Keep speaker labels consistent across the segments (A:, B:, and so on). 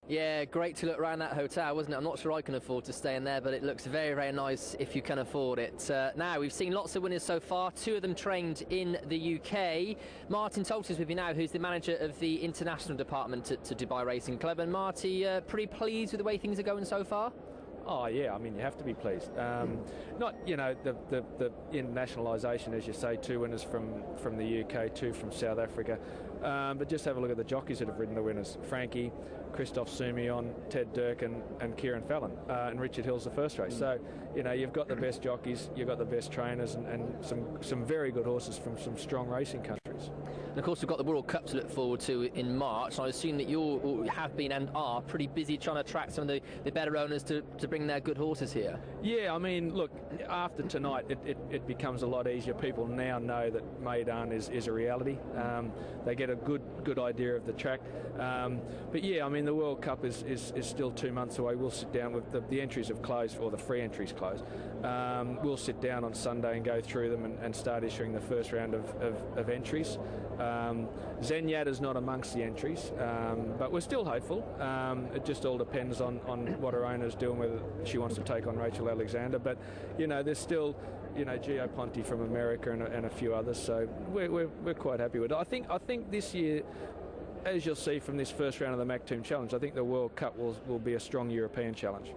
A: Yeah, great to look around that hotel, wasn't it? I'm not sure I can afford to stay in there, but it looks very, very nice if you can afford it. Now, we've seen lots of winners so far. 2 of them trained in the UK. Marty Talty is with you now, who's the manager of the international department at Dubai Racing Club. And Marty, pretty pleased with the way things are going so far?
B: Oh yeah, I mean you have to be pleased. Not the internationalisation, as you say, 2 winners from the UK, 2 from South Africa, but just have a look at the jockeys that have ridden the winners: Frankie, Christoph Sumion, Ted Dirk, and Kieran Fallon, and Richard Hill's the first race. So you've got the best jockeys, you've got the best trainers, and some very good horses from some strong racing countries.
A: And of course we've got the World Cup to look forward to in March. I assume that you have been and are pretty busy trying to attract some of the better owners to bring their good horses here.
B: Yeah, I mean, look, after tonight it becomes a lot easier. People now know that Meydan is a reality. They get a good idea of the track. But yeah, I mean, the World Cup is still 2 months away. We'll sit down with the entries have closed, or the free entries closed. We'll sit down on Sunday and go through them and start issuing the first round of entries. Zenyat is not amongst the entries, but we're still hopeful. It just all depends on what her owner's doing, whether she wants to take on Rachel Alexander. But there's still Gio Ponti from America and a few others. So we're quite happy with it. I think this year, as you'll see from this first round of the Maktoum Challenge, I think the World Cup will be a strong European challenge.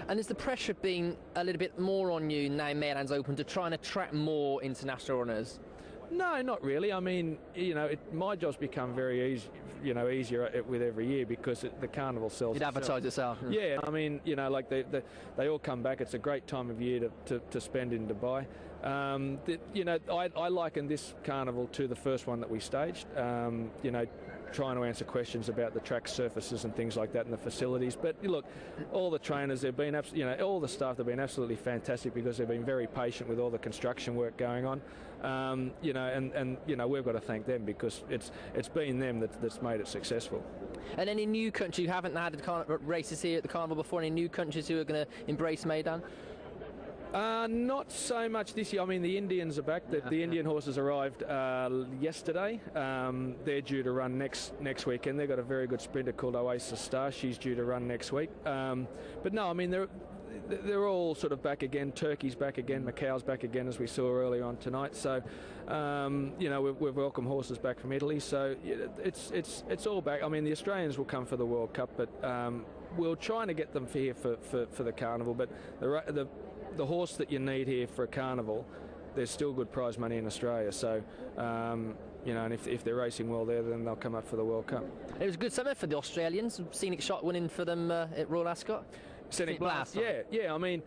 A: And is the pressure being a little bit more on you now Meydan's open to try and attract more international runners?
B: No, not really. I mean, my job's become very easy, easier with every year because the carnival sells.
A: It advertises itself.
B: Yeah, I mean, like they all come back. It's a great time of year to spend in Dubai. I liken this carnival to the first one that we staged. Trying to answer questions about the track surfaces and things like that and the facilities. But look, all the trainers, they've been all the staff have been absolutely fantastic because they've been very patient with all the construction work going on. We've got to thank them because it's been them that's made it successful.
A: And any new country, you haven't had races here at the carnival before, any new countries who are going to embrace Meydan?
B: Not so much this year. I mean, the Indians are back. The Indian horses arrived yesterday. They're due to run next weekend. They've got a very good sprinter called Oasis Star. She's due to run next week. But no, I mean, they're all sort of back again. Turkey's back again. Macau's back again, as we saw earlier on tonight. So, we've welcomed horses back from Italy. So it's all back. I mean, the Australians will come for the World Cup, but we're trying to get them here for the carnival. But the horse that you need here for a carnival, there's still good prize money in Australia. So, and if they're racing well there, then they'll come up for the World Cup.
A: It was a good summer for the Australians. Scenic Shot winning for them at Royal Ascot.
B: Scenic Blast. Yeah. I mean,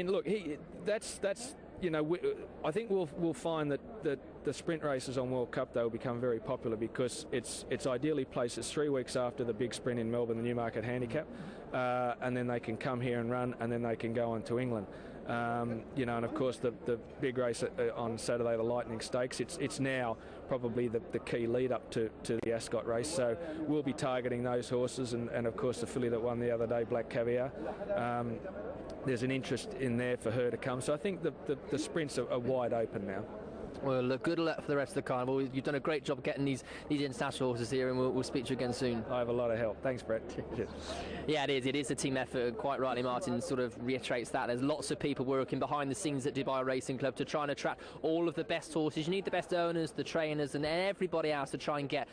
B: look, that's. I think we'll find that the sprint races on World Cup, they'll become very popular because it's ideally placed. It's 3 weeks after the big sprint in Melbourne, the Newmarket Handicap, and then they can come here and run, and then they can go on to England. And of course the big race on Saturday, the Lightning Stakes. It's now probably the key lead up to the Ascot race. So we'll be targeting those horses, and of course the filly that won the other day, Black Caviar. There's an interest in there for her to come. So I think the sprints are wide open now.
A: Well, look, good luck for the rest of the carnival. You've done a great job getting these international horses here, and we'll speak to you again soon.
B: I have a lot of help. Thanks, Brett.
A: Yeah, it is a team effort. Quite rightly, Martin sort of reiterates that. There's lots of people working behind the scenes at Dubai Racing Club to try and attract all of the best horses. You need the best owners, the trainers, and everybody else to try and get